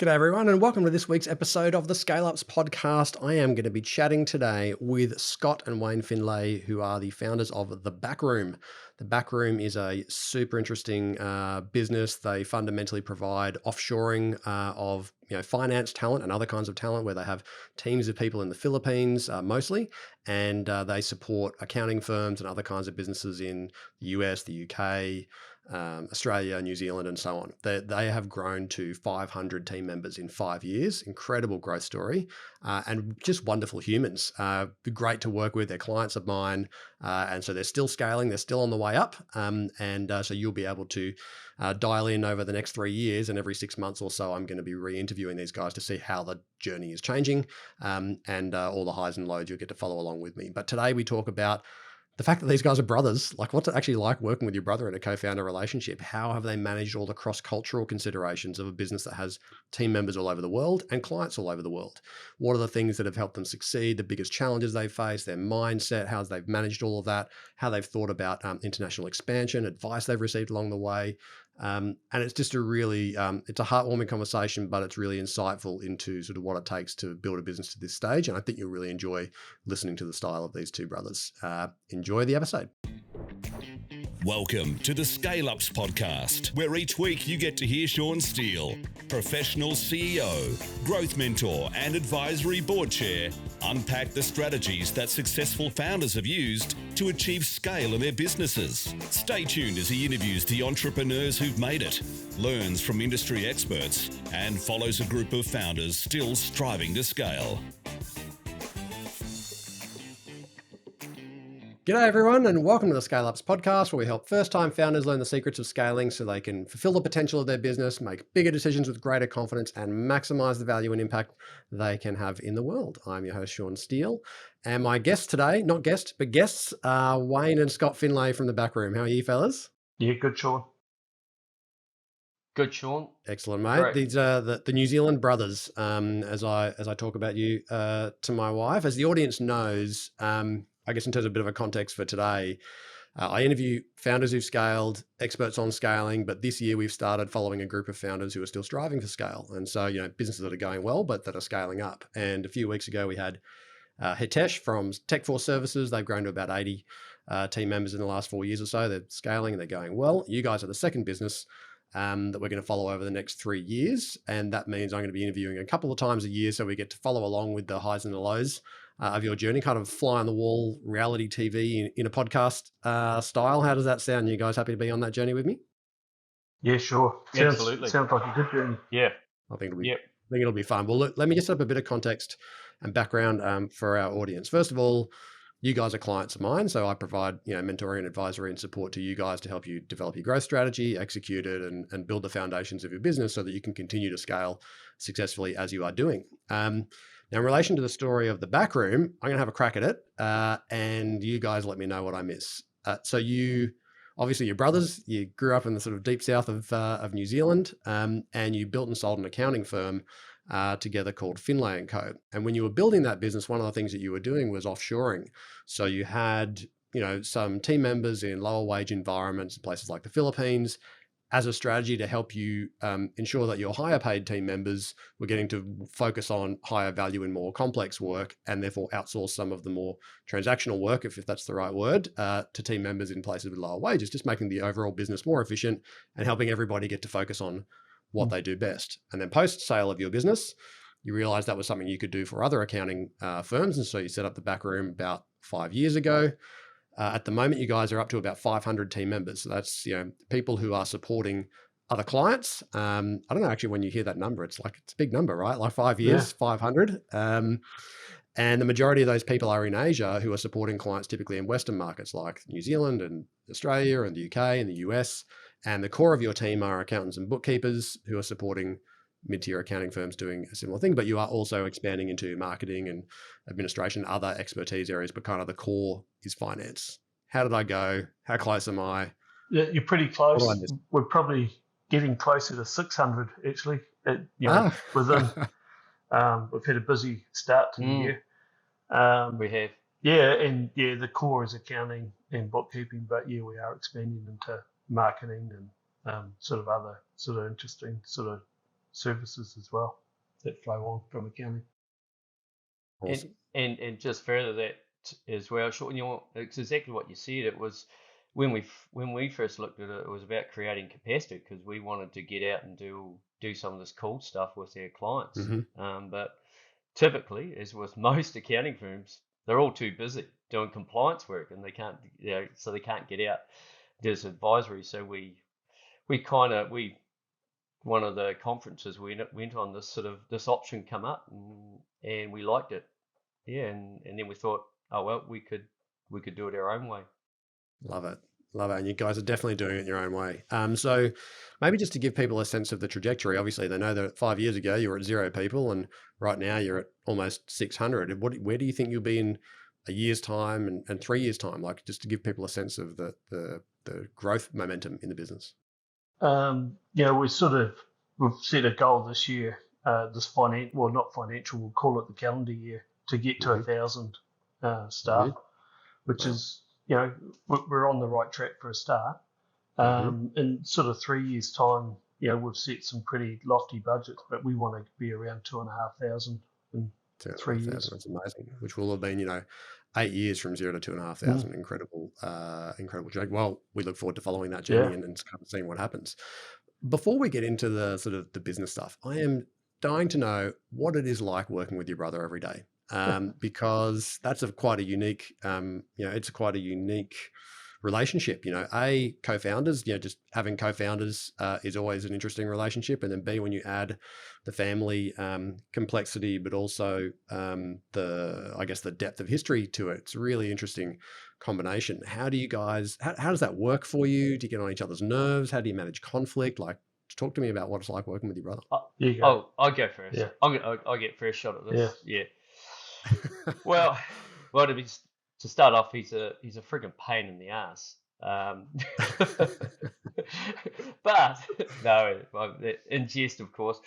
G'day everyone and welcome to this week's episode of the Scale Ups podcast. I am going to be chatting today with Scott and Wayne Findlay, who are the founders of The Backroom. The Backroom is a super interesting business. They fundamentally provide offshoring of finance talent and other kinds of talent, where they have teams of people in the Philippines mostly, and they support accounting firms and other kinds of businesses in the US, the UK, Australia, New Zealand, and so on. They have grown to 500 team members in 5 years. Incredible growth story, and just wonderful humans. Great to work with. They're clients of mine, and so they're still scaling. They're still on the way up, so you'll be able to dial in over the next 3 years, and every 6 months or so, I'm going to be re-interviewing these guys to see how the journey is changing, and all the highs and lows. You'll get to follow along with me. But today we talk about the fact that these guys are brothers, like what's it actually like working with your brother in a co-founder relationship? How have they managed all the cross-cultural considerations of a business that has team members all over the world and clients all over the world? What are the things that have helped them succeed, the biggest challenges they've faced, their mindset, how they've managed all of that, how they've thought about international expansion, advice they've received along the way. And it's just a really, it's a heartwarming conversation, but it's really insightful into sort of what it takes to build a business to this stage. And I think you'll really enjoy listening to the style of these two brothers. Enjoy the episode. Welcome to the Scale Ups podcast, where each week you get to hear Sean Steele, professional CEO, growth mentor, and advisory board chair, unpack the strategies that successful founders have used to achieve scale in their businesses. Stay tuned as he interviews the entrepreneurs who've made it, learns from industry experts, and follows a group of founders still striving to scale. G'day everyone and welcome to the Scale Ups podcast, where we help first-time founders learn the secrets of scaling so they can fulfill the potential of their business, make bigger decisions with greater confidence, and maximize the value and impact they can have in the world. I'm your host, Sean Steele, and my guests today, not guests, but guests, are Wayne and Scott Findlay from The Backroom. How are you fellas? Yeah, good, Sean. Good, Sean. Excellent, mate. Great. These are the New Zealand brothers. As I talk about you to my wife, as the audience knows, I guess in terms of a bit of a context for today, I interview founders who've scaled, experts on scaling, but this year we've started following a group of founders who are still striving for scale. And so, businesses that are going well, but that are scaling up. And a few weeks ago, we had Hitesh from Techforce Services. They've grown to about 80 team members in the last 4 years or so. They're scaling and they're going well. You guys are the second business that we're going to follow over the next 3 years. And that means I'm going to be interviewing a couple of times a year, so we get to follow along with the highs and the lows of your journey, kind of fly on the wall reality TV in a podcast style. How does that sound? You guys happy to be on that journey with me? Yeah, sure. Absolutely. Sounds like a good journey. Yeah. I think it'll be fun. Well, look, let me just have a bit of context and background for our audience. First of all, you guys are clients of mine, so I provide mentoring and advisory and support to you guys to help you develop your growth strategy, execute it, and build the foundations of your business so that you can continue to scale successfully as you are doing. Now, in relation to the story of The Backroom, I'm going to have a crack at it, and you guys let me know what I miss. So obviously you're brothers, you grew up in the sort of deep south of New Zealand, and you built and sold an accounting firm together called Findlay & Co. And when you were building that business, one of the things that you were doing was offshoring. So you had, some team members in lower wage environments, places like the Philippines, as a strategy to help you ensure that your higher paid team members were getting to focus on higher value and more complex work, and therefore outsource some of the more transactional work, if that's the right word, to team members in places with lower wages, just making the overall business more efficient and helping everybody get to focus on what they do best. And then post sale of your business, you realized that was something you could do for other accounting firms. And so you set up The Backroom about 5 years ago. At the moment, you guys are up to about 500 team members. So that's, people who are supporting other clients. I don't know, actually, when you hear that number, it's a big number, right? Like 5 years, 500. And the majority of those people are in Asia, who are supporting clients typically in Western markets like New Zealand and Australia and the UK and the US. And the core of your team are accountants and bookkeepers who are supporting mid-tier accounting firms doing a similar thing, but you are also expanding into marketing and administration, other expertise areas, but kind of the core is finance. How did I go? How close am I? Yeah, you're pretty close. What did I miss? We're probably getting closer to 600 actually. Within. We've had a busy start to the year. We have. Yeah, and the core is accounting and bookkeeping, but we are expanding into marketing and sort of other sort of interesting sort of services as well that flow on from accounting. Awesome. And just further that as well, Sean, it's exactly what you said. It was when we first looked at it, it was about creating capacity because we wanted to get out and do some of this cool stuff with our clients. But typically, as with most accounting firms, they're all too busy doing compliance work and they can't, so they can't get out. There's advisory, so we one of the conferences we went on, this option come up and we liked it. Yeah, and then we thought, oh well, we could do it our own way. Love it. And you guys are definitely doing it your own way. So maybe just to give people a sense of the trajectory, obviously they know that 5 years ago you were at 0 people and right now you're at almost 600. Where do you think you'll be in a year's time and 3 years time? Like just to give people a sense of the growth momentum in the business. We've set a goal this year, not financial, we'll call it the calendar year, to get to 1,000 staff, which is, we're on the right track for a start. In sort of 3 years' time, we've set some pretty lofty budgets, but we want to be around 2,500 in 3 years. That's amazing. Which will have been, 8 years from 0 to 2,500. Incredible journey. Well, we look forward to following that journey and kind of seeing what happens. Before we get into the sort of the business stuff, I am dying to know what it is like working with your brother every day. Because that's quite a unique, it's quite a unique relationship. Co-founders, just having co-founders is always an interesting relationship, and then B, when you add the family complexity, but also the depth of history to it, it's a really interesting combination. How do you guys? How does that work for you? Do you get on each other's nerves? How do you manage conflict? Like, talk to me about what it's like working with your brother. I'll go first. Yeah. I'll get first shot at this. Yeah. Well, to start off, he's a friggin' pain in the ass. But no, in jest, of course,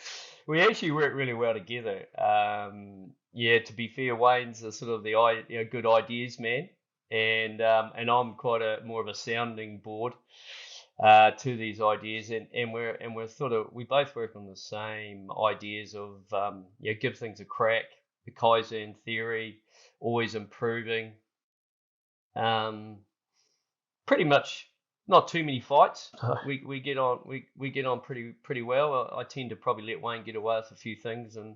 we actually work really well together. To be fair, Wayne's a sort of the good ideas man, and I'm quite more of a sounding board to these ideas, and we're we both work on the same ideas of give things a crack. The Kaizen theory, always improving. Pretty much not too many fights. We get on pretty well. I tend to probably let Wayne get away with a few things, and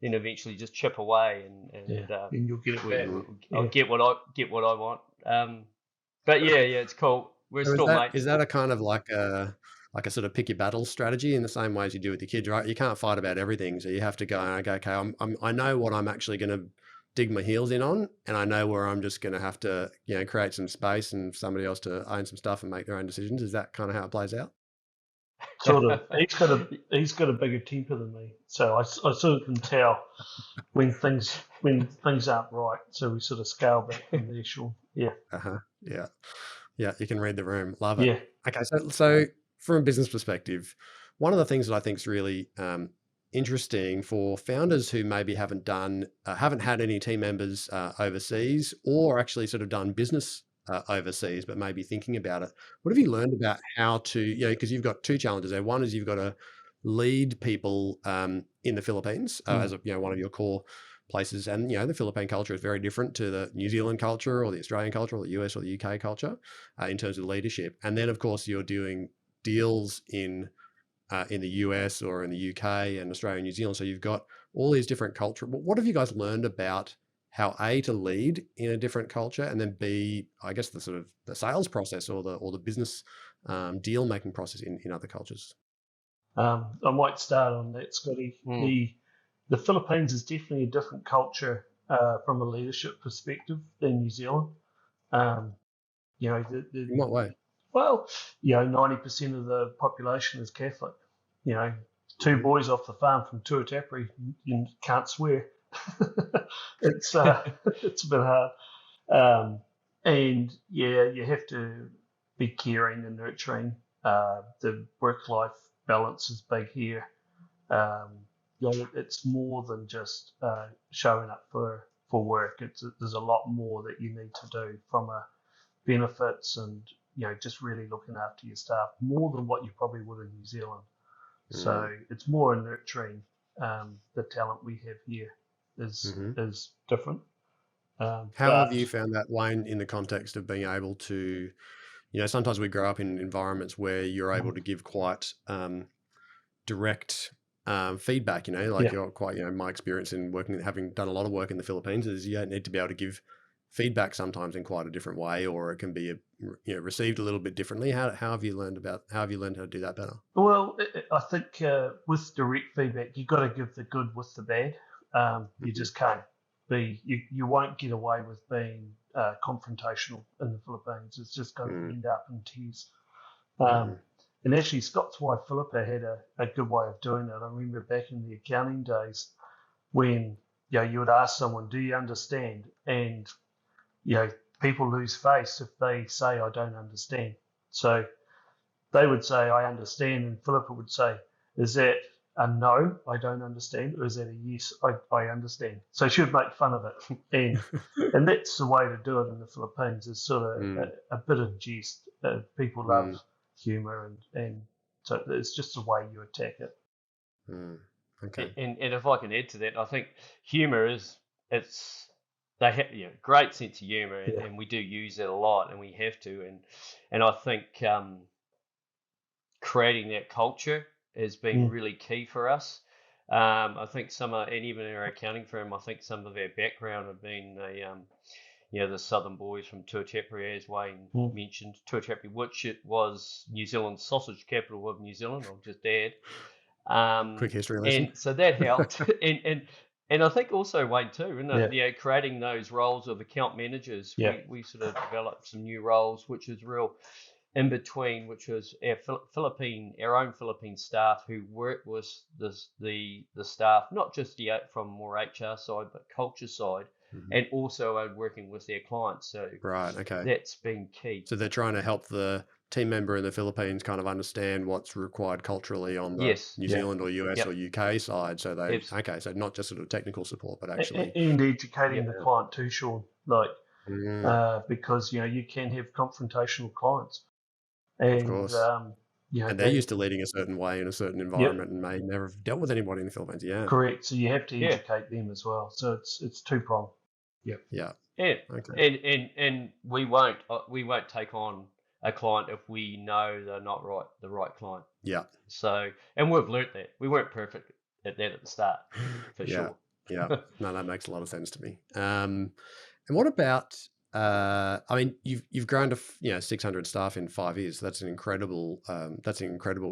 then eventually just chip away, and you'll get it back. I'll get what I want. But it's cool. We're still mates. Is that a kind of like a sort of pick your battles strategy in the same way as you do with your kids, right? You can't fight about everything, so you have to go, okay, I know what I'm actually going to dig my heels in on, and I know where I'm just going to have to, create some space and somebody else to own some stuff and make their own decisions. Is that kind of how it plays out? Sort of. He's got a bigger temper than me, so I sort of can tell when things aren't right. So we sort of scale back from there, Sean. Yeah. Yeah. You can read the room. Love it. Yeah. Okay. So from a business perspective, one of the things that I think is really interesting for founders who maybe haven't had any team members overseas, or actually sort of done business overseas, but maybe thinking about it. What have you learned about how to, because you've got two challenges there. One is you've got to lead people in the Philippines as one of your core places, and the Philippine culture is very different to the New Zealand culture or the Australian culture or the US or the UK culture in terms of leadership. And then of course you're doing deals in the US or in the UK and Australia and New Zealand. So you've got all these different culture. What have you guys learned about how A, to lead in a different culture, and then B, I guess the sort of the sales process or the business deal making process in other cultures? I might start on that, Scotty. The Philippines is definitely a different culture from a leadership perspective than New Zealand. In what way? Well, 90% of the population is Catholic. Two boys off the farm from Tuatapere, you can't swear. It's a bit hard. And you have to be caring and nurturing. The work-life balance is big here. It's more than just showing up for work. There's a lot more that you need to do from a benefits and just really looking after your staff, more than what you probably would in New Zealand. So it's more nurturing. The talent we have here is different. How But have you found that, Wayne, in the context of being able to, sometimes we grow up in environments where you're able to give quite direct feedback, like you're quite, my experience in having done a lot of work in the Philippines is you need to be able to give feedback sometimes in quite a different way, or it can be received a little bit differently. How have you learned how to do that better? Well, I think with direct feedback, you've got to give the good with the bad. You just can't be, you won't get away with being confrontational in the Philippines. It's just going to end up in tears. And actually, Scott's wife, Philippa, had a good way of doing it. I remember back in the accounting days when you would ask someone, do you understand? And people lose face if they say, I don't understand. So they would say, I understand, and Philippa would say, is that a no, I don't understand, or is that a yes, I understand? So she would make fun of it. And that's the way to do it in the Philippines, is sort of a bit of jest. People love humour, and so it's just the way you attack it. Okay. And if I can add to that, I think humour they have great sense of humour, and we do use it a lot, and we have to, and I think creating that culture has been really key for us. I think and even in our accounting firm, I think some of our background have been the southern boys from Tuatapere, as Wayne mentioned, Tuatapere, which it was New Zealand's sausage capital of New Zealand, I'll just add. Quick history lesson. And so that helped. and I think also, Wayne, too, isn't it? Creating those roles of account managers. We sort of developed some new roles, which is real in between, which was our own Philippine staff who work with the staff, not just from more HR side, but culture side, and also working with their clients. So right, okay, that's been key. So they're trying to help the team member in the Philippines kind of understand what's required culturally on the New Zealand or US or UK side. So so not just sort of technical support, but actually and educating the client too, Sean. Like because you can have confrontational clients. And, of course. And they're used to leading a certain way in a certain environment and may never have dealt with anybody in the Philippines. Yeah. Correct. So you have to educate them as well. So it's two-pronged. Yeah. Okay. And we won't take on a client if we know they're not the right client. Yeah. So, and we've learnt that. We weren't perfect at that at the start, for sure. Yeah. No, that makes a lot of sense to me. And what about I mean, you've grown to 600 staff in 5 years. So that's an incredible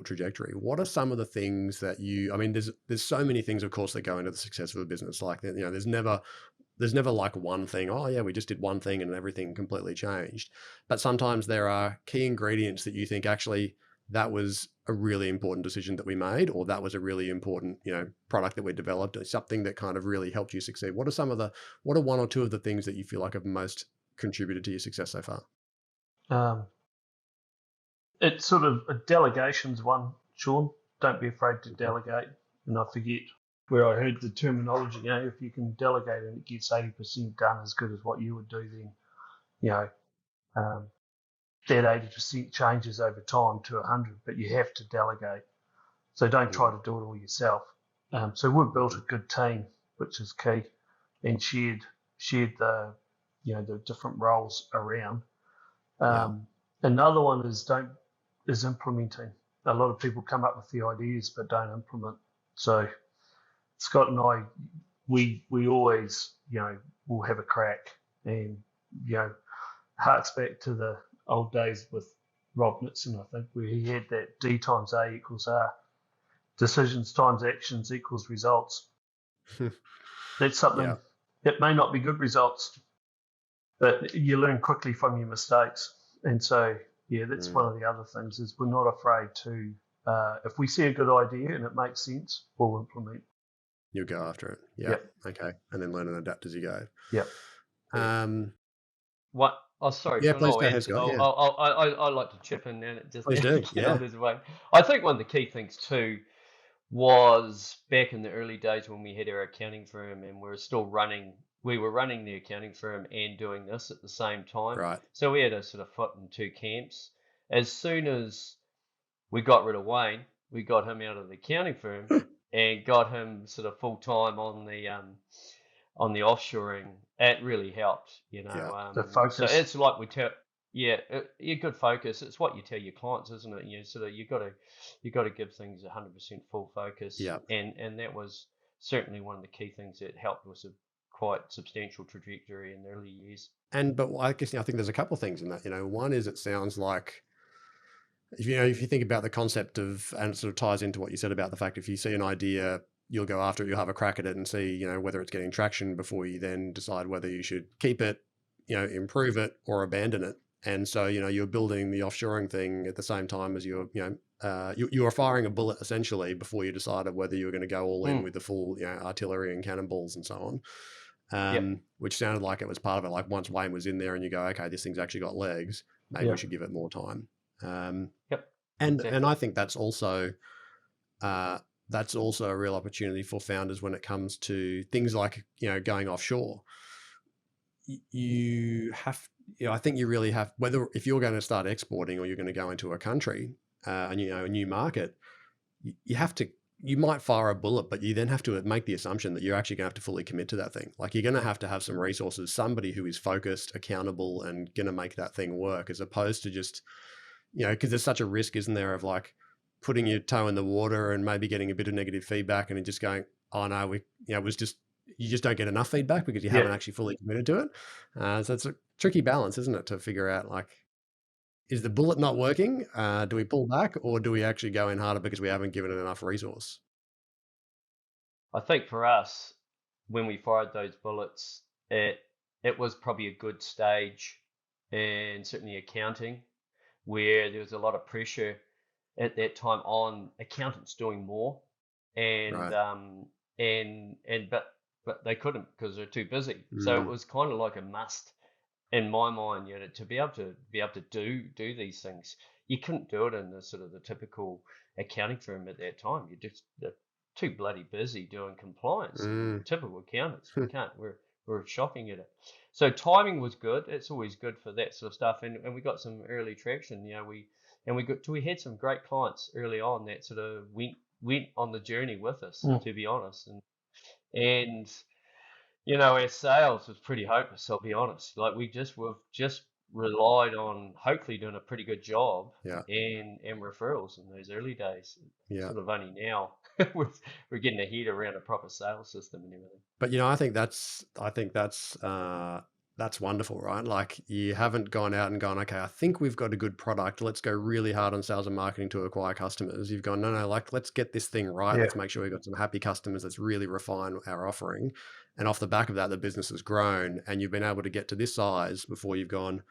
trajectory. What are some of the things that I mean, there's so many things, of course, that go into the success of a business. Like there's never like one thing. Oh yeah, we just did one thing and everything completely changed. But sometimes there are key ingredients that you think actually that was a really important decision that we made, or that was a really important, product that we developed, or something that kind of really helped you succeed. What are one or two of the things that you feel like have most contributed to your success so far? It's sort of a delegation's one, Sean. Don't be afraid to delegate. And I forget where I heard the terminology. If you can delegate and it gets 80% done as good as what you would do, then that 80% changes over time to 100. But you have to delegate. So don't try to do it all yourself. So we've built a good team, which is key, and shared the the different roles around. Another one is implementing. A lot of people come up with the ideas but don't implement. So Scott and I, we always will have a crack, and harks back to the old days with Rob Nixon, I think, where he had that D times A equals R. Decisions times actions equals results. That's something that may not be good results, but you learn quickly from your mistakes. And so, that's one of the other things, is we're not afraid to, if we see a good idea and it makes sense, we'll implement. You'll go after it. Yeah. Okay. And then learn and adapt as you go. Yeah. What? Oh, sorry. Yeah, please go ahead, Scott. I like to chip in and just please do. I think one of the key things too was back in the early days when we had our accounting firm and we were running the accounting firm and doing this at the same time. Right. So we had a sort of foot in two camps. As soon as we got rid of Wayne, we got him out of the accounting firm and got him sort of full time on the offshoring. It really helped, you know. Yeah. The So focus. it's like we tell, yeah, good focus. It's what you tell your clients, isn't it? You know, sort of you got to give things 100% full focus, Yeah. and that was certainly one of the key things that helped with a quite substantial trajectory in the early years. But I guess, I think there's a couple of things in that. One is, it sounds like, if you think about the concept of, and it sort of ties into what you said about the fact, if you see an idea, you'll go after it, you'll have a crack at it and see, whether it's getting traction before you then decide whether you should keep it, improve it or abandon it. And so, you're building the offshoring thing at the same time as you're, you were firing a bullet essentially before you decided whether you were going to go all in with the full, artillery and cannonballs and so on. Which sounded like it was part of it. Like once Wayne was in there and you go, okay, this thing's actually got legs, maybe we should give it more time. And Exactly. I think that's also a real opportunity for founders when it comes to things like, going offshore. You have, I think you really have, whether if you're going to start exporting or you're going to go into a country, and a new market, you have to, you might fire a bullet, but you then have to make the assumption that you're actually going to have to fully commit to that thing. Like you're going to have some resources, somebody who is focused, accountable, and going to make that thing work, as opposed to just, because there's such a risk, isn't there, of like putting your toe in the water and maybe getting a bit of negative feedback and then just going, oh no, it was just, you just don't get enough feedback because you haven't actually fully committed to it. So it's a tricky balance, isn't it, to figure out, like, is the bullet not working? Do we pull back, or do we actually go in harder because we haven't given it enough resource? I think for us, when we fired those bullets, it was probably a good stage, and certainly accounting, where there was a lot of pressure at that time on accountants doing more, and Right. but they couldn't because they're too busy. So it was kind of like a must in my mind, to be able to do these things. You couldn't do it in the sort of the typical accounting firm at that time. You're just too bloody busy doing compliance. And typical accountants, we can't. We're shocking at it. So timing was good. It's always good for that sort of stuff, and we got some early traction. We had some great clients early on that sort of went on the journey with us, to be honest, and our sales was pretty hopeless, I'll be honest. Like we've just relied on hopefully doing a pretty good job Yeah. and referrals in those early days. Yeah. Sort of only now we're getting a head around a proper sales system and everything. But I think that's wonderful, right? Like you haven't gone out and gone, okay, I think we've got a good product. Let's go really hard on sales and marketing to acquire customers. You've gone, no, like let's get this thing right. Let's make sure we've got some happy customers. Let's really refine our offering. And off the back of that, the business has grown, and you've been able to get to this size before you've gone,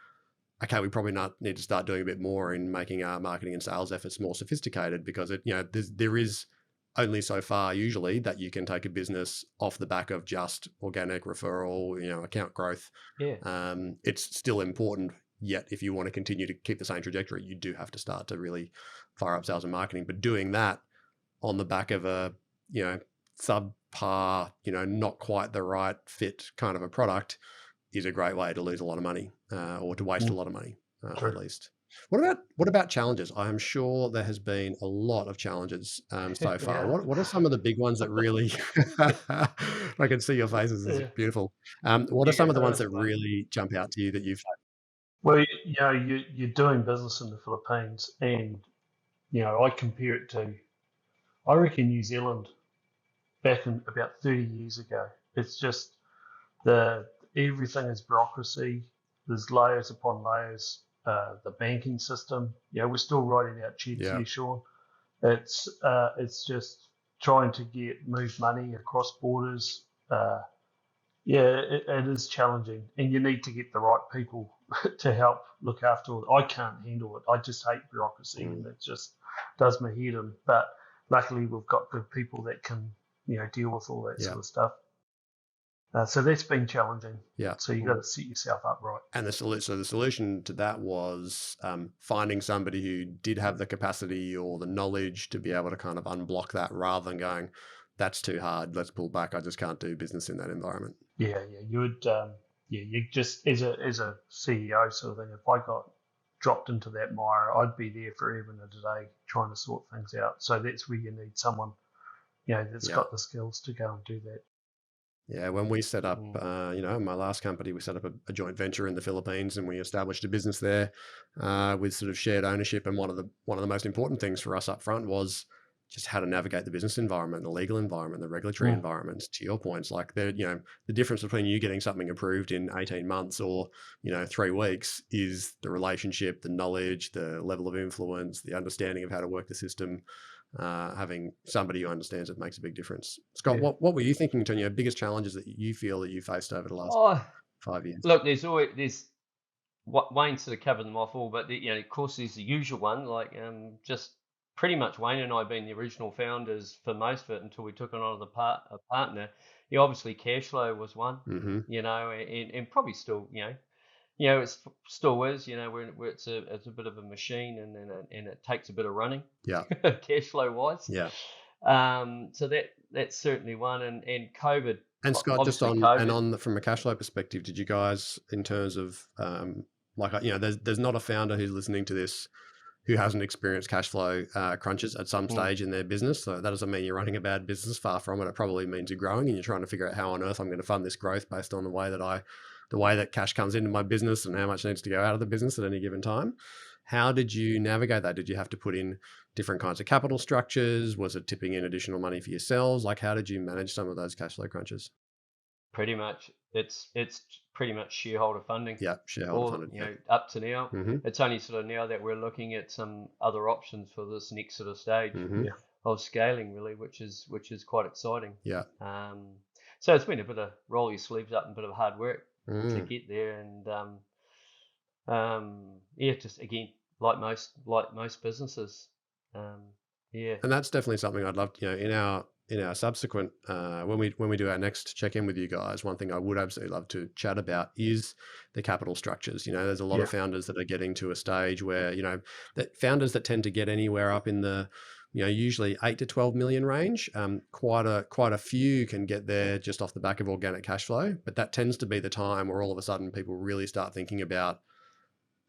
okay, we probably not need to start doing a bit more in making our marketing and sales efforts more sophisticated, because there is only so far usually that you can take a business off the back of just organic referral, account growth. It's still important, yet if you want to continue to keep the same trajectory, you do have to start to really fire up sales and marketing. But doing that on the back of a, subpar, not quite the right fit kind of a product is a great way to lose a lot of money, or to waste a lot of money, at least. What about challenges? I am sure there has been a lot of challenges so far. What are some of the big ones that really? I can see your faces. This is beautiful. What are some of the ones that really jump out to you that you've? Well, you're doing business in the Philippines, and I compare it to, I reckon, New Zealand back in about 30 years ago. It's just everything is bureaucracy. There's layers upon layers. The banking system, we're still writing out checks here, Sean. It's just trying to move money across borders. It is challenging, and you need to get the right people to help look after it. I can't handle it. I just hate bureaucracy, and it just does my head in. But luckily, we've got good people that can, deal with all that sort of stuff. So that's been challenging. Yeah. So you got to set yourself up right. And the solution to that was finding somebody who did have the capacity or the knowledge to be able to kind of unblock that, rather than going, that's too hard, let's pull back, I just can't do business in that environment. Yeah. You would, you just, as a CEO sort of thing, if I got dropped into that mire, I'd be there forever and a day trying to sort things out. So that's where you need someone, that's got the skills to go and do that. Yeah, when we set up, in my last company, we set up a joint venture in the Philippines, and we established a business there with sort of shared ownership. And one of the most important things for us up front was just how to navigate the business environment, the legal environment, the regulatory environment. To your points, like the difference between you getting something approved in 18 months or 3 weeks is the relationship, the knowledge, the level of influence, the understanding of how to work the system. Having somebody who understands it makes a big difference. Scott, what were you thinking, Tony? Biggest challenges that you feel that you faced over the last 5 years? Look, there's Wayne sort of covered them off all, but of course there's the usual one, like just pretty much Wayne and I being the original founders for most of it until we took on a partner. Obviously cash flow was one, and probably still, it still is, where it's a bit of a machine and it takes a bit of running. Yeah. Cash flow wise. Yeah. So that's certainly one, and COVID. And Scott, just COVID, from a cash flow perspective, did you guys, in terms of there's not a founder who's listening to this who hasn't experienced cash flow crunches at some stage in their business. So that doesn't mean you're running a bad business, far from it. It probably means you're growing and you're trying to figure out how on earth I'm going to fund this growth based on the way that cash comes into my business and how much needs to go out of the business at any given time. How did you navigate that? Did you have to put in different kinds of capital structures? Was it tipping in additional money for yourselves? Like, how did you manage some of those cash flow crunches? Pretty much, it's pretty much shareholder funding. Yeah, shareholder funded. Up to now, it's only sort of now that we're looking at some other options for this next sort of stage of scaling, really, which is quite exciting. Yeah. So it's been a bit of roll your sleeves up and a bit of hard work to get there, and just again, like most businesses, And that's definitely something I'd love to, in our subsequent when we do our next check-in with you guys, one thing I would absolutely love to chat about is the capital structures. There's a lot of founders that are getting to a stage where that founders that tend to get anywhere up in the usually 8 to 12 million range. Quite a few can get there just off the back of organic cash flow, but that tends to be the time where all of a sudden people really start thinking about,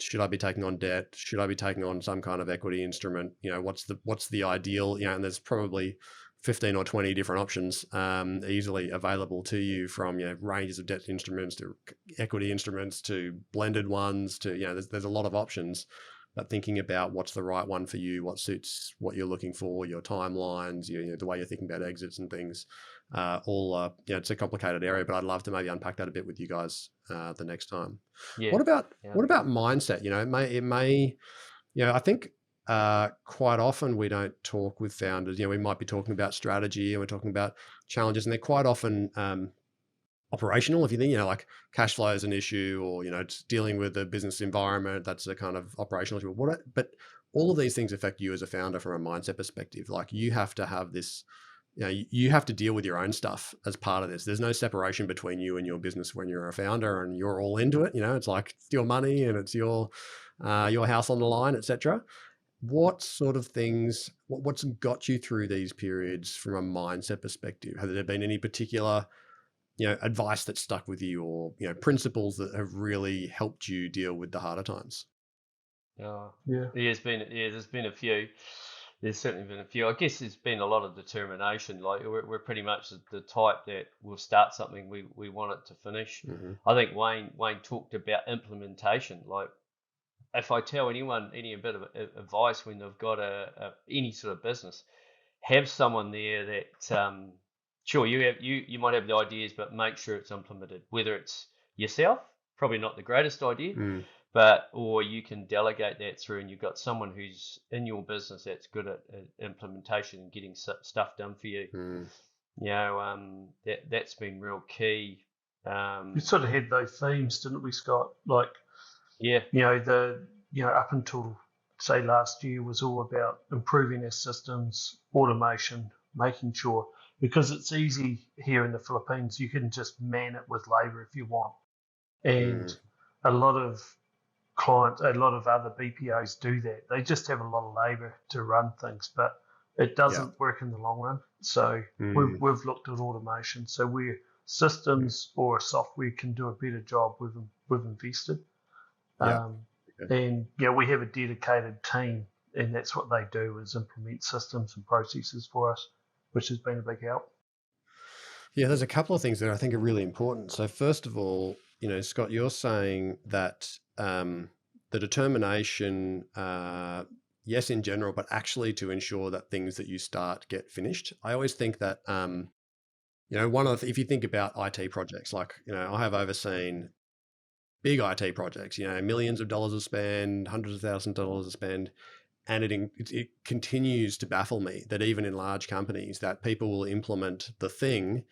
should I be taking on debt? Should I be taking on some kind of equity instrument? What's the ideal? And there's probably 15 or 20 different options easily available to you, from ranges of debt instruments to equity instruments to blended ones to there's a lot of options. But thinking about what's the right one for you, what suits what you're looking for, your timelines, the way you're thinking about exits and things, it's a complicated area. But I'd love to maybe unpack that a bit with you guys the next time. Yeah. What about mindset? It may I think quite often we don't talk with founders. We might be talking about strategy and we're talking about challenges, and they're quite often operational. If you think, like cash flow is an issue, or, just dealing with the business environment, that's a kind of operational issue. But all of these things affect you as a founder from a mindset perspective. Like, you have to have this, you have to deal with your own stuff as part of this. There's no separation between you and your business when you're a founder and you're all into it. It's like, it's your money and it's your house on the line, etc. What sort of things, what's got you through these periods from a mindset perspective? Have there been any particular advice that stuck with you, or principles that have really helped you deal with the harder times? There's been a few. There's certainly been a few. I guess there's been a lot of determination. Like, we're pretty much the type that will start something, we want it to finish. I think Wayne talked about implementation. Like, if I tell anyone any bit of advice when they've got any sort of business, have someone there that sure, you might have the ideas, but make sure it's implemented. Whether it's yourself, probably not the greatest idea, or you can delegate that through, and you've got someone who's in your business that's good at implementation and getting stuff done for you. That's been real key. We sort of had those themes, didn't we, Scott? Like, up until say last year was all about improving our systems, automation, making sure, because it's easy here in the Philippines, you can just man it with labor if you want. And a lot of clients, a lot of other BPOs do that. They just have a lot of labor to run things, but it doesn't work in the long run. So we've looked at automation. So where systems or software can do a better job, we've invested. And we have a dedicated team, and that's what they do, is implement systems and processes for us, which has been a big help. Yeah, there's a couple of things that I think are really important. So first of all, Scott, you're saying that the determination, yes, in general, but actually to ensure that things that you start get finished. I always think that, if you think about IT projects, like, I have overseen big IT projects, millions of dollars to spend, hundreds of thousands of dollars to spend. And it continues to baffle me that even in large companies that people will implement the thing,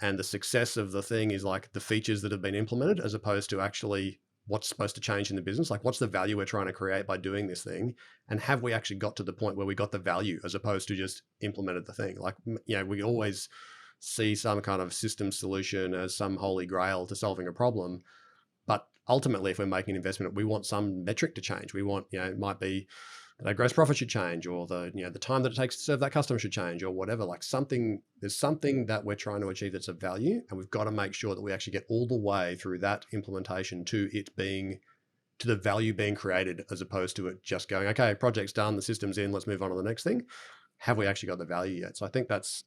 and the success of the thing is like the features that have been implemented as opposed to actually what's supposed to change in the business. Like, what's the value we're trying to create by doing this thing? And have we actually got to the point where we got the value as opposed to just implemented the thing? Like, we always see some kind of system solution as some holy grail to solving a problem. But ultimately, if we're making an investment, we want some metric to change. We want, it might be that gross profit should change, or the time that it takes to serve that customer should change, or whatever. Like, there's something that we're trying to achieve that's of value, and we've got to make sure that we actually get all the way through that implementation to the value being created, as opposed to it just going, okay, project's done, the system's in, let's move on to the next thing. Have we actually got the value yet? So I think that's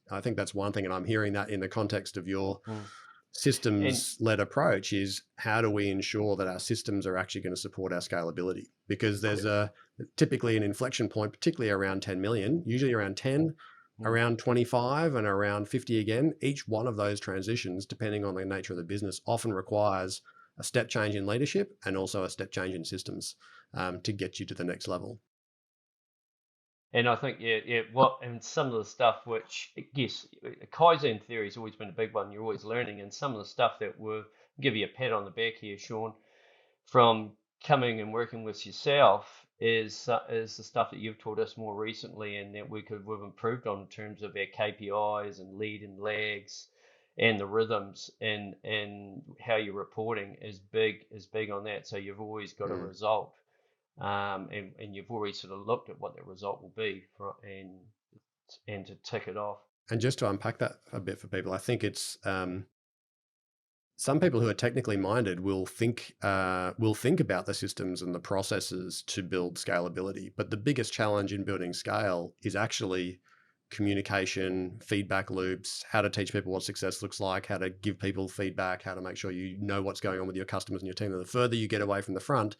one thing, and I'm hearing that in the context of your systems-led approach is, how do we ensure that our systems are actually going to support our scalability? Because there's typically an inflection point, particularly around 10 million, usually around 10, around 25, and around 50 again. Each one of those transitions, depending on the nature of the business, often requires a step change in leadership and also a step change in systems to get you to the next level. And I think, and some of the stuff which, yes, Kaizen theory has always been a big one. You're always learning, and some of the stuff that will give you a pat on the back here, Sean, from coming and working with yourself is the stuff that you've taught us more recently, and that we've improved on in terms of our KPIs and lead and lags, and the rhythms, and how you're reporting is big on that. So you've always got a result. And you've already sort of looked at what the result will be and to tick it off. And just to unpack that a bit for people, I think it's some people who are technically minded will think about the systems and the processes to build scalability. But the biggest challenge in building scale is actually communication, feedback loops, how to teach people what success looks like, how to give people feedback, how to make sure you know what's going on with your customers and your team. And the further you get away from the front,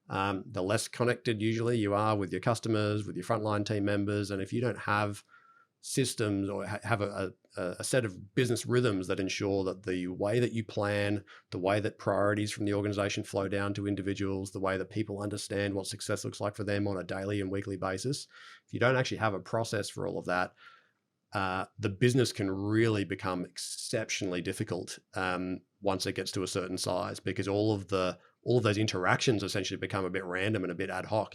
the less connected usually you are with your customers, with your frontline team members. And if you don't have systems or have a set of business rhythms that ensure that the way that you plan, the way that priorities from the organization flow down to individuals, the way that people understand what success looks like for them on a daily and weekly basis, if you don't actually have a process for all of that, the business can really become exceptionally difficult once it gets to a certain size, because all of those interactions essentially become a bit random and a bit ad hoc.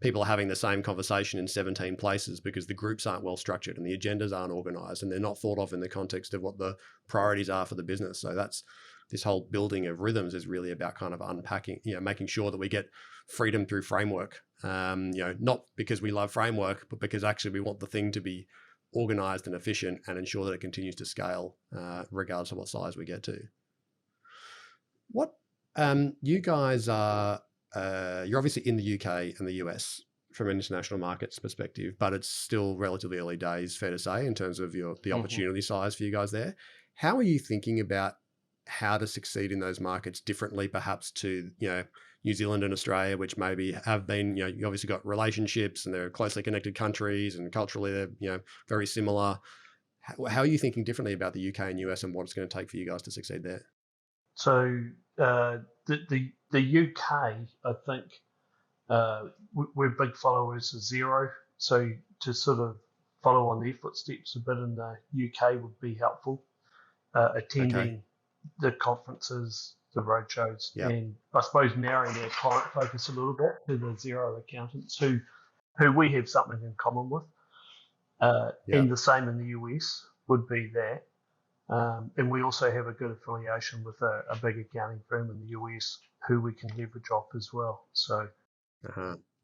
People are having the same conversation in 17 places because the groups aren't well structured and the agendas aren't organized and they're not thought of in the context of what the priorities are for the business. So that's this whole building of rhythms is really about kind of unpacking, making sure that we get freedom through framework. Not because we love framework, but because actually we want the thing to be organized and efficient and ensure that it continues to scale regardless of what size we get to. What you guys are, you're obviously in the UK and the US from an international markets perspective, but it's still relatively early days, fair to say, in terms of the opportunity size for you guys there. How are you thinking about how to succeed in those markets differently, perhaps to, New Zealand and Australia, which maybe have been, you obviously got relationships and they're closely connected countries and culturally they're, very similar. How are you thinking differently about the UK and US and what it's going to take for you guys to succeed there? So the UK, I think we're big followers of Xero. So to sort of follow on their footsteps a bit in the UK would be helpful. Attending the conferences, the roadshows, and I suppose narrowing our client focus a little bit to the Xero accountants who we have something in common with. And the same in the US would be that. And we also have a good affiliation with a big accounting firm in the US who we can leverage off as well. So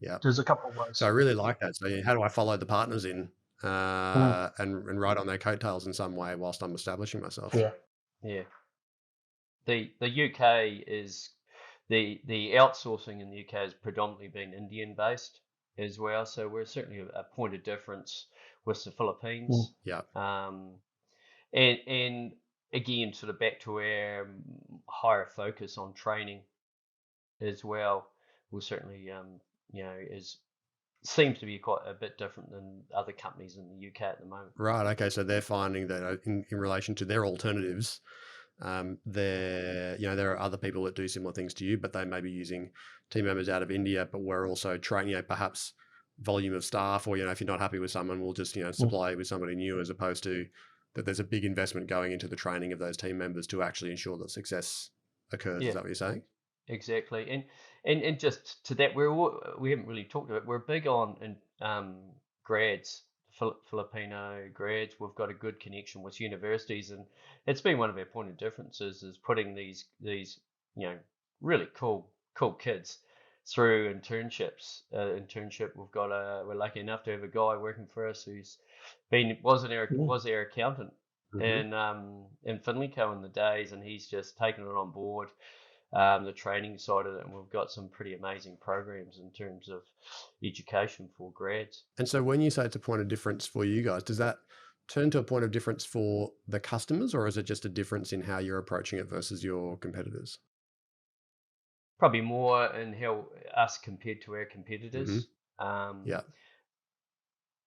there's a couple of ways. So I really like that. So how do I follow the partners in and ride on their coattails in some way whilst I'm establishing myself? Yeah. The UK is the outsourcing in the UK has predominantly been Indian based as well. So we're certainly a point of difference with the Philippines. Yeah. And again, sort of back to our higher focus on training as well, will certainly is seems to be quite a bit different than other companies in the UK at the moment. Right. Okay. So they're finding that in relation to their alternatives, there are other people that do similar things to you, but they may be using team members out of India, but we're also training, perhaps volume of staff, or, if you're not happy with someone, we'll just, supply you with somebody new, as opposed to that there's a big investment going into the training of those team members to actually ensure that success occurs. Yeah. Is that what you're saying? Exactly, and just to that, we haven't really talked about. We're big on grads, Filipino grads. We've got a good connection with universities, and it's been one of our point of differences is putting these really cool kids through internships. We're lucky enough to have a guy working for us who's was our accountant in Finlay in the days, and he's just taken it on board. The training side of it, and we've got some pretty amazing programs in terms of education for grads. And so when you say it's a point of difference for you guys, does that turn to a point of difference for the customers, or is it just a difference in how you're approaching it versus your competitors? Probably more in how us compared to our competitors. Yeah.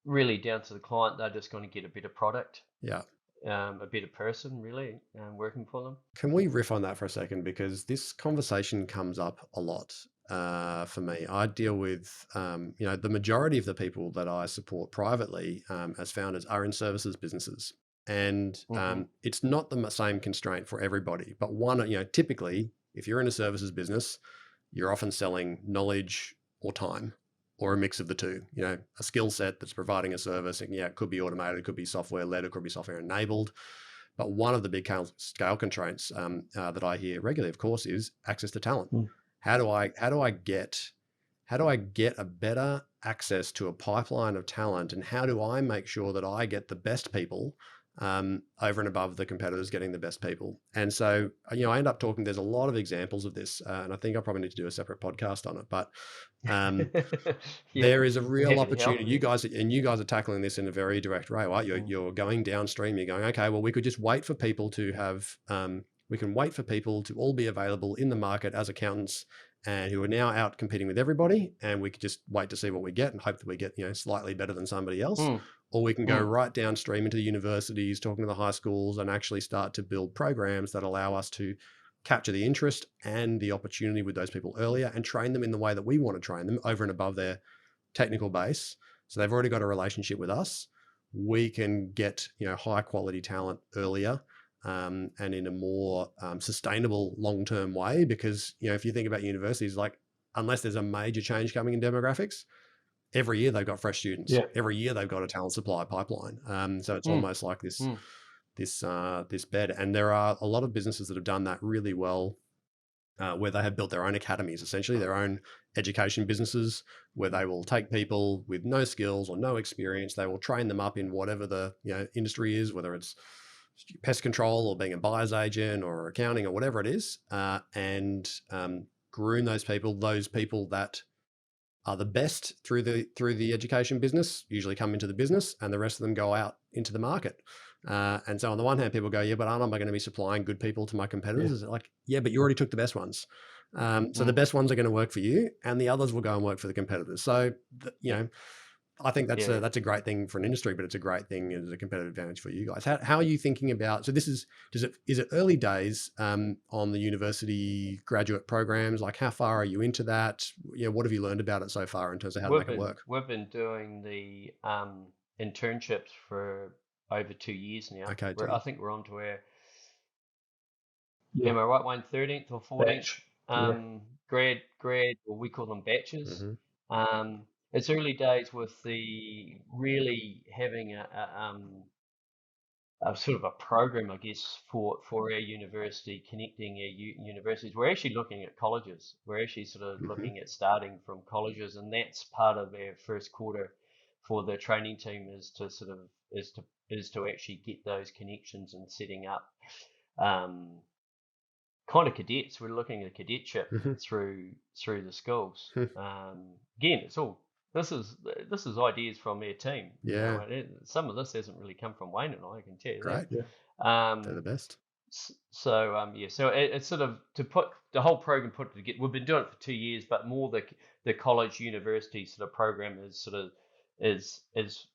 Really down to the client, they're just going to get a better product. Yeah. A better person, really, working for them. Can we riff on that for a second? Because this conversation comes up a lot for me. I deal with, the majority of the people that I support privately as founders are in services businesses. And it's not the same constraint for everybody. But typically, if you're in a services business, you're often selling knowledge or time, or a mix of the two, a skill set that's providing a service. And it could be automated, it could be software led, it could be software enabled. But one of the big scale constraints that I hear regularly, of course, is access to talent. How do I get a better access to a pipeline of talent, and how do I make sure that I get the best people over and above the competitors getting the best people? And so, I end up talking, there's a lot of examples of this, and I think I probably need to do a separate podcast on it, but there is a real opportunity. You guys are tackling this in a very direct way, right? You're going downstream. You're going, okay, well, we could just wait for people to have, we can wait for people to all be available in the market as accountants, and who are now out competing with everybody, and we could just wait to see what we get and hope that we get, slightly better than somebody else. Or we can go right downstream into the universities, talking to the high schools, and actually start to build programs that allow us to capture the interest and the opportunity with those people earlier, and train them in the way that we want to train them over and above their technical base. So they've already got a relationship with us. We can get, high quality talent earlier, and in a more sustainable long-term way. Because, if you think about universities, like, unless there's a major change coming in demographics, every year they've got fresh students. Yeah. Every year they've got a talent supply pipeline. So it's almost like this bed. And there are a lot of businesses that have done that really well, where they have built their own academies, essentially their own education businesses, where they will take people with no skills or no experience. They will train them up in whatever the industry is, whether it's pest control or being a buyer's agent or accounting or whatever it is, and groom those people that are the best through the education business, usually come into the business, and the rest of them go out into the market. And so on the one hand, people go, yeah, but aren't I going to be supplying good people to my competitors? Yeah. Like, yeah, but you already took the best ones. So the best ones are going to work for you, and the others will go and work for the competitors. So, I think that's a great thing for an industry, but it's a great thing as a competitive advantage for you guys. How are you thinking about? So is it early days on the university graduate programs? Like, how far are you into that? What have you learned about it so far in terms of how to make it work? We've been doing the internships for over 2 years now. Okay, I think we're on to our, Yeah. am I right, Wayne, 13th or 14th Batch. grad, or we call them batches. It's early days with the really having a sort of a program, I guess, for our university, connecting our universities. We're actually looking at colleges. We're actually sort of looking at starting from colleges, and that's part of our first quarter for the training team is to actually get those connections and setting up kind of cadets. We're looking at cadetship Mhm. through the schools. Hmm. Again, it's all this is ideas from their team. You know, Yeah, and some of this hasn't really come from Wayne and I can tell you great. Yeah. that. They're the best. So it's sort of to put the whole program put together. We've been doing it for 2 years, but more the college university sort of program is sort of is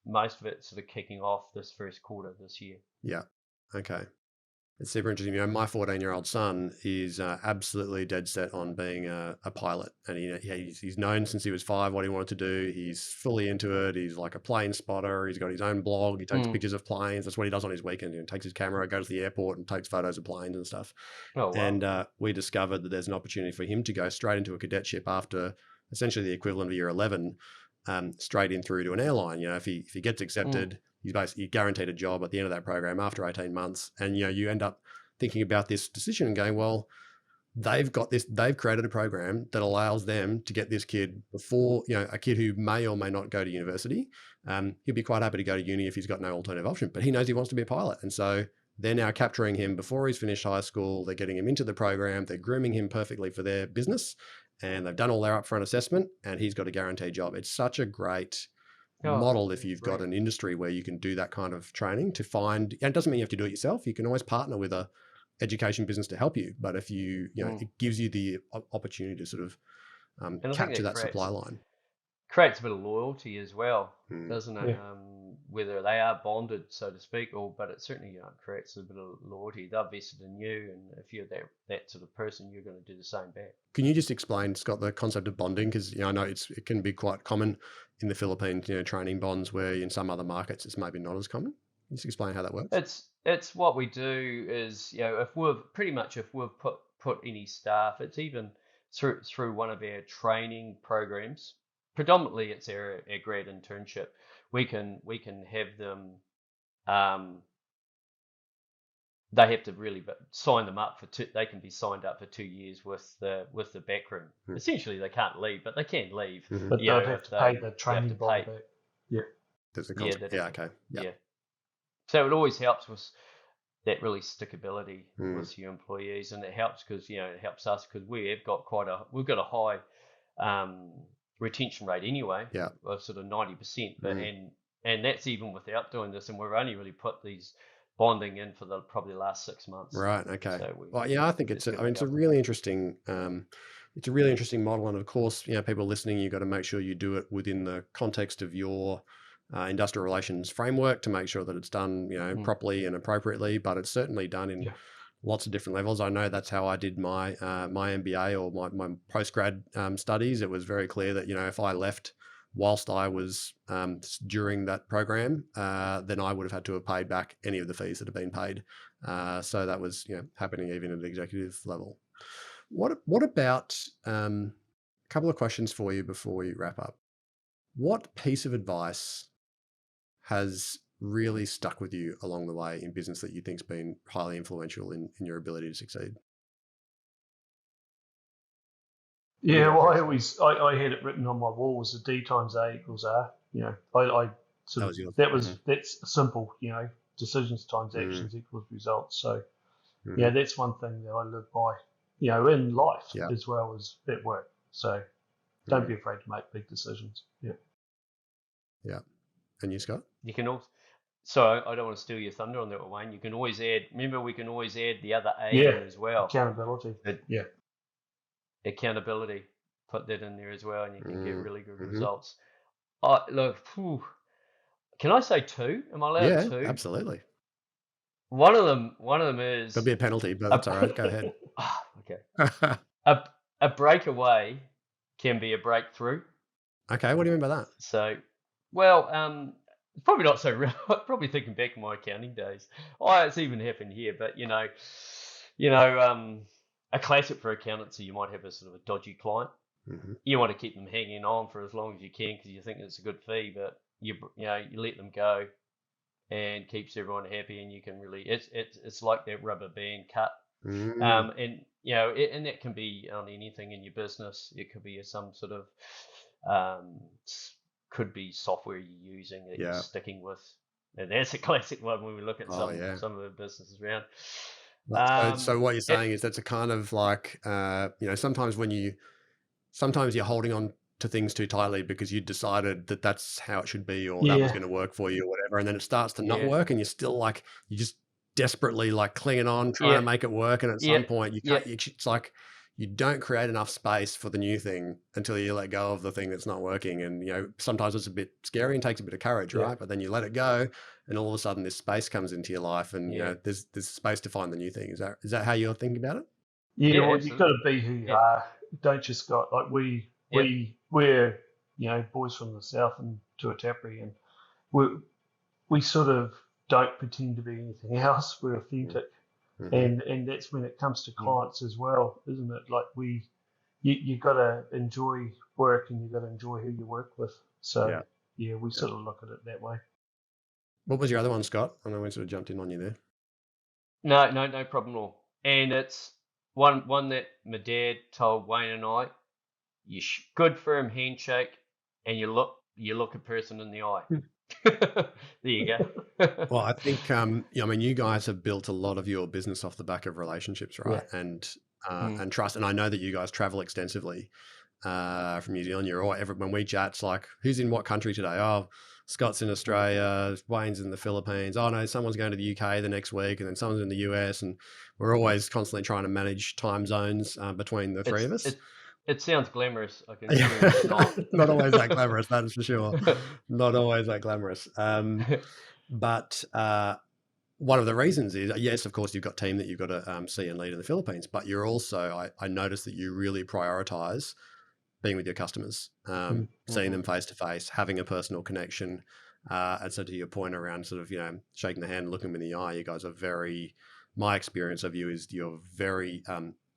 most of it sort of kicking off this first quarter this year. Yeah. Okay. It's super interesting. You know, my 14-year-old son is absolutely dead set on being a pilot, and he's known since he was 5 what he wanted to do. He's fully into it. He's like a plane spotter. He's got his own blog. He takes pictures of planes. That's what he does on his weekends. He takes his camera, goes to the airport, and takes photos of planes and stuff. Oh wow! And we discovered that there's an opportunity for him to go straight into a cadetship after essentially the equivalent of year 11, straight in through to an airline. You know, if he gets accepted, he's basically guaranteed a job at the end of that program after 18 months. And, you know, you end up thinking about this decision and going, well, they've created a program that allows them to get this kid before, you know, a kid who may or may not go to university. He'd be quite happy to go to uni if he's got no alternative option, but he knows he wants to be a pilot. And so they're now capturing him before he's finished high school. They're getting him into the program. They're grooming him perfectly for their business. And they've done all their upfront assessment, and he's got a guaranteed job. It's such a great model if you've got an industry where you can do that kind of training to find, and it doesn't mean you have to do it yourself. You can always partner with a education business to help you. But if you know, it gives you the opportunity to sort of capture that supply line. Creates a bit of loyalty as well, doesn't it? Yeah. Whether they are bonded, so to speak, but it certainly creates a bit of loyalty. They're vested in you, and if you're that sort of person, you're going to do the same back. Can you just explain, Scott, the concept of bonding? Because, you know, I know it can be quite common in the Philippines, you know, training bonds, where in some other markets it's maybe not as common. Can you just explain how that works? It's what we do is, you know, if we've put any staff, it's even through one of our training programs. Predominantly, it's our grad internship. We can have them. They have to really sign them up for they can be signed up for 2 years with the backroom. Essentially, they can't leave, but they can leave. But they have to pay the training bond back. Yeah. There's a concept. Yeah. Okay. Yeah. So it always helps with that really stickability with your employees, and it helps because, you know, it helps us because we've got a high retention rate anyway, of sort of 90%, but and that's even without doing this, and we've only really put these bonding in for probably the last 6 months. Right. Okay. So well, yeah, I think it's a really interesting model, and of course, you know, people listening, you've got to make sure you do it within the context of your industrial relations framework to make sure that it's done, you know, properly and appropriately. But it's certainly done in lots of different levels. I know that's how I did my my MBA or my postgrad studies. It was very clear that, you know, if I left whilst I was during that program, then I would have had to have paid back any of the fees that have been paid. So that was, you know, happening even at the executive level. What about a couple of questions for you before we wrap up? What piece of advice has really stuck with you along the way in business that you think's been highly influential in your ability to succeed? Yeah, well, I had it written on my walls: the D times A equals R. You know, that's simple. You know, decisions times actions equals results. So, yeah, that's one thing that I live by. You know, in life as well as at work. So, don't be afraid to make big decisions. Yeah. Yeah. And you, Scott? You can also. So I don't want to steal your thunder on that, Wayne. You can always add. Remember, we can always add the other A in as well. Accountability. Accountability. Put that in there as well, and you can get really good results. Look, can I say 2? Am I allowed 2? Yeah, absolutely. One of them is. There'll be a penalty, but that's all right. Go ahead. Okay. A breakaway can be a breakthrough. Okay, what do you mean by that? So, well, probably not so real. Probably thinking back in my accounting days. It's even happened here, but you know, a classic for accountancy, you might have a sort of a dodgy client. You want to keep them hanging on for as long as you can because you think it's a good fee, but you let them go, and keeps everyone happy, and you can really it's like that rubber band cut. And you know, and that can be on anything in your business. It could be some sort of could be software you're using that you're sticking with, and that's a classic one when we look at some of the businesses around. So what you're It, saying is that's a kind of like, sometimes sometimes you're holding on to things too tightly because you decided that that's how it should be, or that was Yeah, going to work for you or whatever. And then it starts to not yeah, work and you're still like, you just desperately like clinging on, trying yeah, to make it work. And at yeah, some point you yeah, can't, it's like you don't create enough space for the new thing until you let go of the thing that's not working. And, sometimes it's a bit scary and takes a bit of courage, yeah. right? But then you let it go and all of a sudden this space comes into your life and, yeah, there's space to find the new thing. Is that how you're thinking about it? Yeah, yeah, well, you've got absolutely. to be who you Yeah, are, don't you, Scott? Like yeah, we're boys from the south and to a Tapree, and we sort of don't pretend to be anything else. We're authentic, Mm-hmm. and that's when it comes to mm, clients as well, isn't it? Like you got to enjoy work and you got to enjoy who you work with. So Yeah. yeah, we Yeah. sort of look at it that way. What was your other one, Scott? I know we sort of jumped in on you there. no, no, no problem at all. And it's one that my dad told Wayne and I. Good firm handshake, and you look a person in the eye. There you go. Well, I think, you guys have built a lot of your business off the back of relationships, Yeah, right? And Mm, and trust. And I know that you guys travel extensively from New Zealand. When we chat, it's like, who's in what country today? Oh, Scott's in Australia, Wayne's in the Philippines. Oh no, someone's going to the UK the next week, and then someone's in the US, and we're always constantly trying to manage time zones between the three it's of us. it sounds glamorous. I can assure you it's Yeah, not. not always that glamorous, that is for sure. Not always that glamorous. But one of the reasons is, yes, of course, you've got team that you've got to see and lead in the Philippines, but you're also, I noticed that you really prioritize being with your customers, Mm. seeing Mhm. them face to face, having a personal connection. And so to your point around sort of, shaking the hand, looking them in the eye, you guys are my experience of you is you're very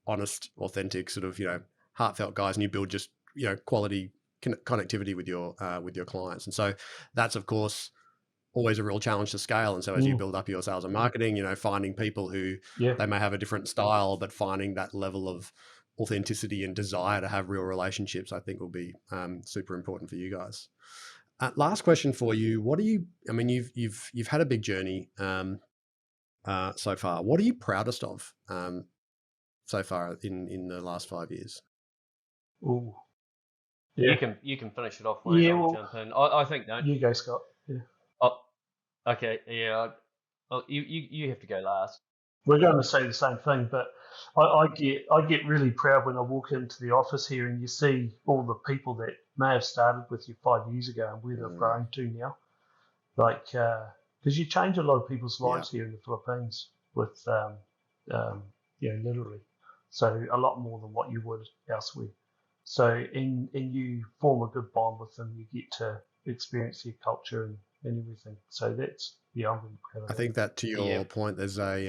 honest, authentic, sort of, heartfelt guys, and you build just, quality connectivity with your clients. And so that's, of course, always a real challenge to scale. And so as you Mm. build up your sales and marketing, finding people who Yeah, they may have a different style, but finding that level of authenticity and desire to have real relationships, I think will be super important for you guys. Last question for you: what do you? I mean, you've had a big journey so far. What are you proudest of so far in the last 5 years? ooh, You yeah, can finish it off, Wayne. yeah. I'll Well, jump in. I think no. you go, Scott. Yeah. Oh, okay. Yeah. You have to go last. We're going to say the same thing, but I get really proud when I walk into the office here and you see all the people that may have started with you 5 years ago and where they've Mm, grown to now. Like, because you change a lot of people's yeah, lives here in the Philippines with, literally. So a lot more than what you would elsewhere. So, and you form a good bond with them. You get to experience their culture and everything. So that's, yeah, I'm really proud of I that. think that to Yeah. your point, there's I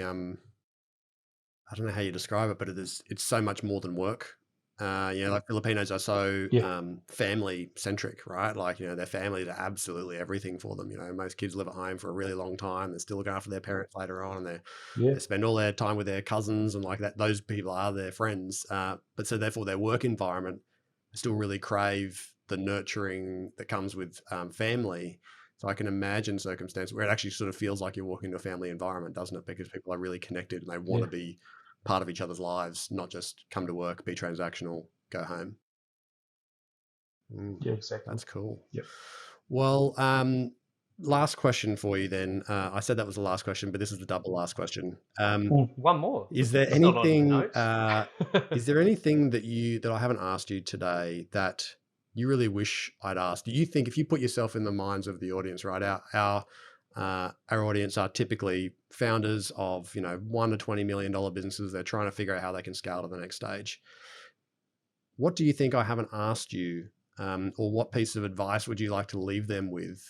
don't know how you describe it, but it's so much more than work. Like Filipinos are so Yeah, family centric, right? Like, their families are absolutely everything for them. Most kids live at home for a really long time. They're still looking after their parents later on, and yeah, they spend all their time with their cousins and like that. Those people are their friends. But so therefore their work environment still really crave the nurturing that comes with family. So I can imagine circumstances where it actually sort of feels like you're walking into a family environment, doesn't it? Because people are really connected and they want yeah, to be part of each other's lives, not just come to work, be transactional, go home. Mm, yeah, exactly. that's cool. Yep. Well, last question for you then. I said that was the last question, but this is the double last question. One more. Is there It's not on the anything? notes. Is there anything that I haven't asked you today that you really wish I'd asked? Do you think if you put yourself in the minds of the audience, right? Our audience are typically founders of $1 to $20 million businesses. They're trying to figure out how they can scale to the next stage. What do you think I haven't asked you, or what piece of advice would you like to leave them with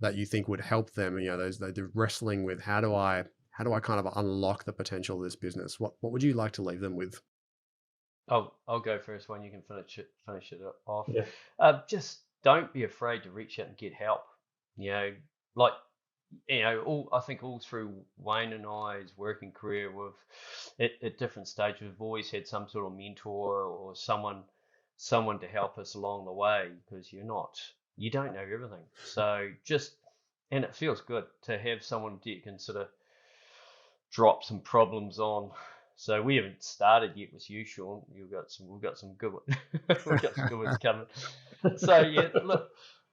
that you think would help them? They're wrestling with how do I kind of unlock the potential of this business? What would you like to leave them with? I'll go first. One you can finish it off. Yeah, Just don't be afraid to reach out and get help. Like I think all through Wayne and I's working career, at different stages, we've always had some sort of mentor or someone to help us along the way, because you don't know everything. So and it feels good to have someone that you can sort of drop some problems on. So we haven't started yet with you, Sean. We've got some good ones. We've got some good ones coming. So yeah, look.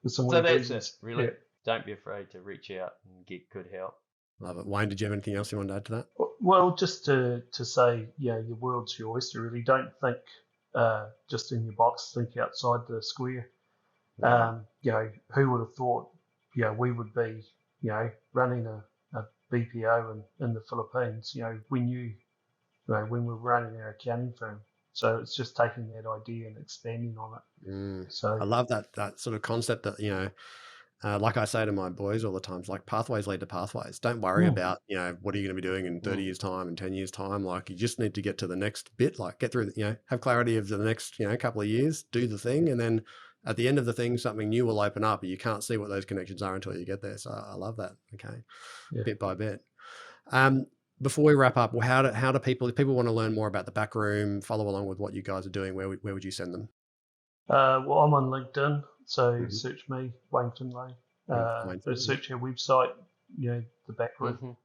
So that's it. Really, don't be afraid to reach out and get good help. Love it. Wayne, did you have anything else you wanted to add to that? Well, just to say, your world's your oyster. Really, don't think just in your box. Think outside the square. Who would have thought? We would be, running a BPO in the Philippines. We knew, when we were running our accounting firm. So it's just taking that idea and expanding on it. So I love that sort of concept that, like I say to my boys all the time, like pathways lead to pathways. Don't worry about, what are you going to be doing in 30 years time and 10 years time? Like you just need to get to the next bit, like get through, have clarity of the next, couple of years, do the thing. And then at the end of the thing, something new will open up. You can't see what those connections are until you get there. So I love that. Okay. Bit by bit. Before we wrap up, how do people, if people want to learn more about the back room, follow along with what you guys are doing, where would you send them? Well, I'm on LinkedIn, so search me, Wayne Findlay. Search our website, the back room.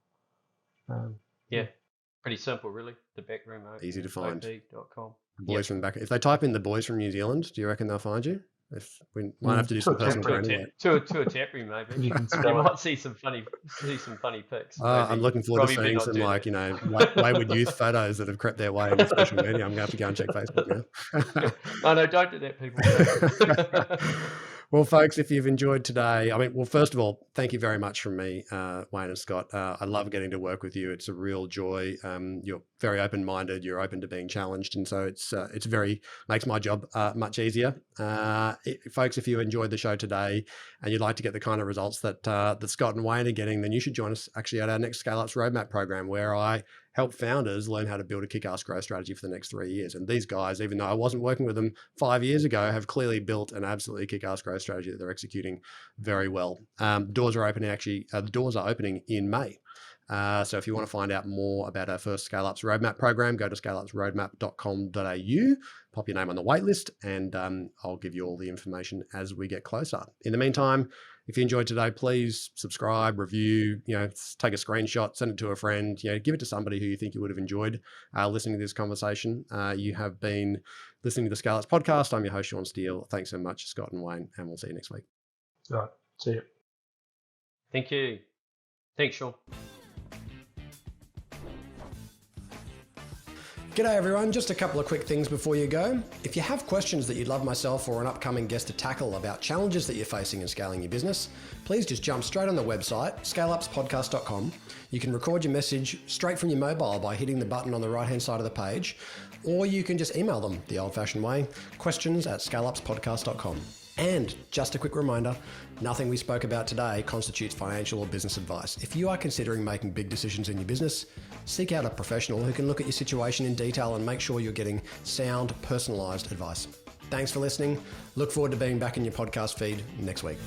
Pretty simple, really. The back room. Easy to find. op.com. Boys from the back. If they type in the boys from New Zealand, do you reckon they'll find you? If we might have to do some personal branding. To a tap room, maybe. You might see some funny pics. I'm looking forward to seeing some wayward youth photos that have crept their way into social media. I'm going to have to go and check Facebook now. Oh no, don't do that, people. Well, folks, if you've enjoyed today, first of all, thank you very much from me, Wayne and Scott. I love getting to work with you. It's a real joy. You're very open-minded. You're open to being challenged. And so makes my job much easier. Folks, if you enjoyed the show today and you'd like to get the kind of results that Scott and Wayne are getting, then you should join us actually at our next Scale Up's Roadmap program, where I help founders learn how to build a kick-ass growth strategy for the next 3 years. And these guys, even though I wasn't working with them 5 years ago, have clearly built an absolutely kick-ass growth strategy that they're executing very well. Doors are opening in May. So if you want to find out more about our first Scale Up's Roadmap program, go to scaleupsroadmap.com.au, pop your name on the wait list, and I'll give you all the information as we get closer. In the meantime, if you enjoyed today, please subscribe, review, take a screenshot, send it to a friend, give it to somebody who you think you would have enjoyed listening to this conversation. You have been listening to the Scale Up's podcast. I'm your host, Sean Steele. Thanks so much, Scott and Wayne, and we'll see you next week. All right. See you. Thank you. Thanks, Sean. G'day everyone, just a couple of quick things before you go. If you have questions that you'd love myself or an upcoming guest to tackle about challenges that you're facing in scaling your business, please just jump straight on the website, scaleupspodcast.com. You can record your message straight from your mobile by hitting the button on the right-hand side of the page, or you can just email them the old-fashioned way, questions@scaleupspodcast.com. And just a quick reminder, nothing we spoke about today constitutes financial or business advice. If you are considering making big decisions in your business, seek out a professional who can look at your situation in detail and make sure you're getting sound, personalised advice. Thanks for listening. Look forward to being back in your podcast feed next week.